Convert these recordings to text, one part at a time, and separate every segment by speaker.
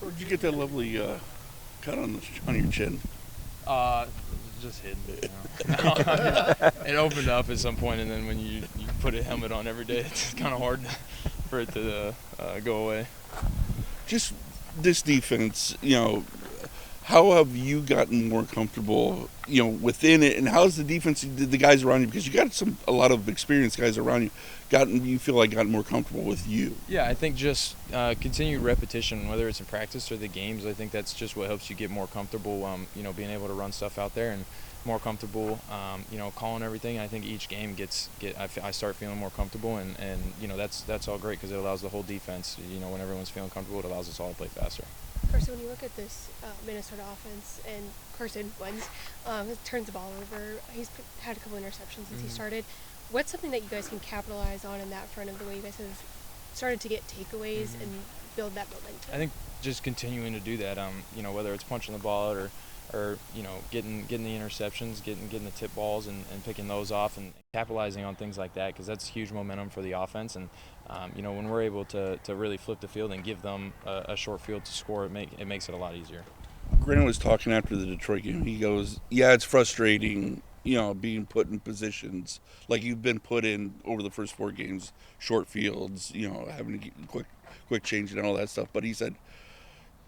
Speaker 1: Where'd you get that lovely cut on your chin?
Speaker 2: Uh, just hidden. It opened up at some point, and then when you put a helmet on every day, it's kind of hard for it to go away.
Speaker 1: Just this defense, how have you gotten more comfortable, within it, and how's the defense, the guys around you, because you got a lot of experienced guys around you, you feel like gotten more comfortable with you?
Speaker 2: Yeah, I think just continued repetition, whether it's in practice or the games. I think that's just what helps you get more comfortable. Being able to run stuff out there and more comfortable. Calling everything. I think each game I start feeling more comfortable, and that's all great because it allows the whole defense. When everyone's feeling comfortable, it allows us all to play faster.
Speaker 3: Carson, when you look at this Minnesota offense and Carson Wentz turns the ball over, he's had a couple interceptions since he started. What's something that you guys can capitalize on in that front of the way you guys have started to get takeaways and build that momentum?
Speaker 2: I think just continuing to do that. Whether it's punching the ball or getting the interceptions, getting the tip balls and picking those off and capitalizing on things like that, because that's huge momentum for the offense. And when we're able to really flip the field and give them a short field to score, it makes it a lot easier.
Speaker 1: Grant was talking after the Detroit game. He goes, "Yeah, it's frustrating, being put in positions like you've been put in over the first 4 games, short fields, having to get quick change and all that stuff." But he said,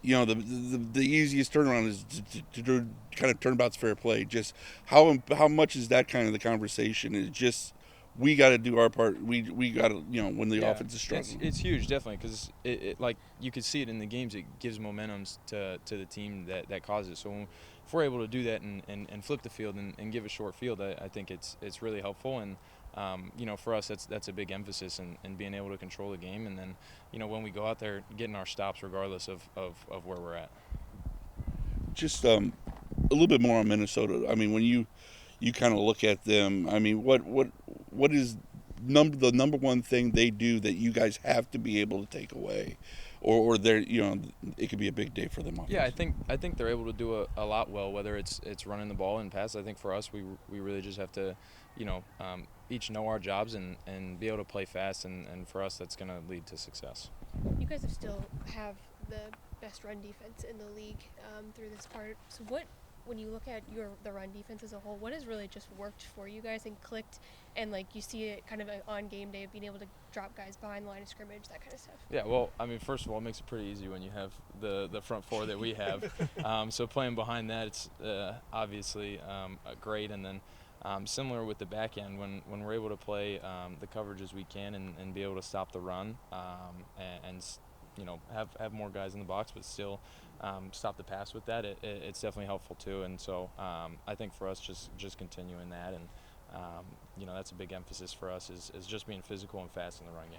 Speaker 1: the easiest turnaround is to do kind of turnabout's fair play. Just how much is that kind of the conversation? Is just we got to do our part. We got to when the offense is struggling.
Speaker 2: It's huge, definitely, because it like you could see it in the games. It gives momentum to the team that causes it. So if we're able to do that and flip the field and give a short field, I think it's really helpful. And for us, that's a big emphasis in being able to control the game. And then when we go out there, getting our stops regardless of where we're at.
Speaker 1: Just a little bit more on Minnesota. I mean, when you kind of look at them, I mean, what is the number one thing they do that you guys have to be able to take away, or they're it could be a big day for them?
Speaker 2: Yeah, I think they're able to do a lot well, whether it's running the ball and pass. I think for us, we really just have to each know our jobs and be able to play fast, and for us that's going to lead to success.
Speaker 3: You guys have still have the best run defense in the league through this part. So when you look at the run defense as a whole, what has really just worked for you guys and clicked, and like you see it kind of on game day of being able to drop guys behind the line of scrimmage, that kind of stuff?
Speaker 2: Yeah, well, I mean, first of all, it makes it pretty easy when you have the front four that we have. So playing behind that, it's obviously great, and then similar with the back end when we're able to play the coverages we can and be able to stop the run and have more guys in the box, but still stop the pass with that. It's definitely helpful too. And so I think for us, just continuing that, and that's a big emphasis for us is just being physical and fast in the run game.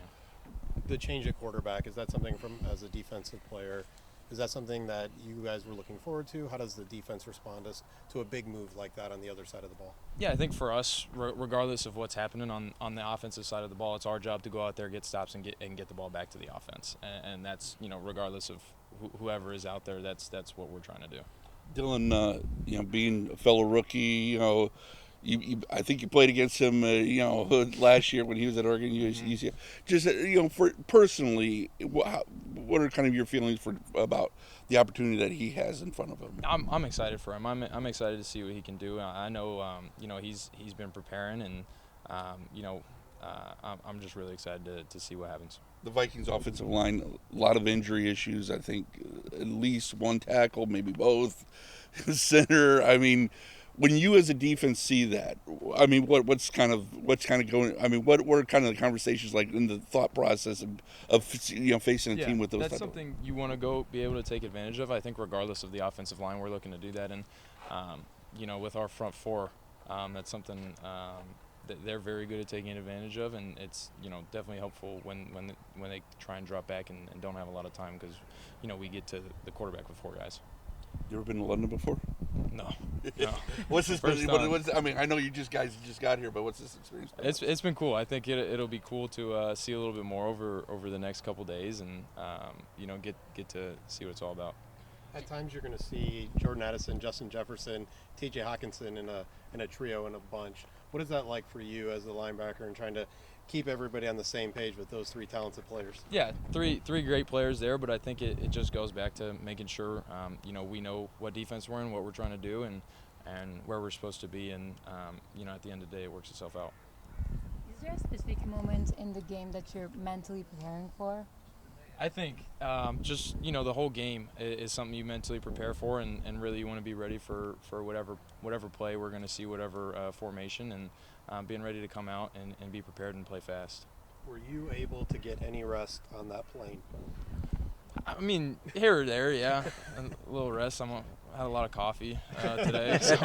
Speaker 4: The change at quarterback, is that something as a defensive player? Is that something that you guys were looking forward to? How does the defense respond to a big move like that on the other side of the ball?
Speaker 2: Yeah, I think for us, regardless of what's happening on the offensive side of the ball, it's our job to go out there, get stops, and get the ball back to the offense. And that's regardless of whoever is out there, that's what we're trying to do.
Speaker 1: Dylan, being a fellow rookie, I think you played against him, last year when he was at Oregon UCF. Just, for personally, what are kind of your feelings about the opportunity that he has in front of him?
Speaker 2: I'm excited for him. I'm excited to see what he can do. I know, he's been preparing, and I'm just really excited to see what happens.
Speaker 1: The Vikings offensive line, a lot of injury issues. I think at least one tackle, maybe both. Center. I mean, when you as a defense see that, I mean, what's kind of going? I mean, what are kind of the conversations like in the thought process of facing a team with those?
Speaker 2: That's something you want to be able to take advantage of. I think regardless of the offensive line, we're looking to do that, and with our front four, that's something that they're very good at taking advantage of, and it's definitely helpful when they try and drop back and don't have a lot of time, because we get to the quarterback with 4 guys.
Speaker 1: You ever been to London before?
Speaker 2: No.
Speaker 1: What's this?
Speaker 2: First time.
Speaker 1: I mean, I know you just got here, but what's this experience?
Speaker 2: It's been cool. I think it'll be cool to see a little bit more over the next couple days, and get to see what it's all about.
Speaker 4: At times you're going to see Jordan Addison, Justin Jefferson, T.J. Hawkinson in a trio in a bunch. What is that like for you as a linebacker and trying to keep everybody on the same page with those three talented players?
Speaker 2: Yeah, three great players there, but I think it just goes back to making sure we know what defense we're in, what we're trying to do, and where we're supposed to be, and at the end of the day, it works itself out.
Speaker 5: Is there a specific moment in the game that you're mentally preparing for?
Speaker 2: I think just the whole game is something you mentally prepare for, and really you want to be ready for whatever play we're going to see, whatever formation, and being ready to come out and be prepared and play fast.
Speaker 4: Were you able to get any rest on that plane?
Speaker 2: I mean, here or there, yeah, a little rest. I had a lot of coffee today, so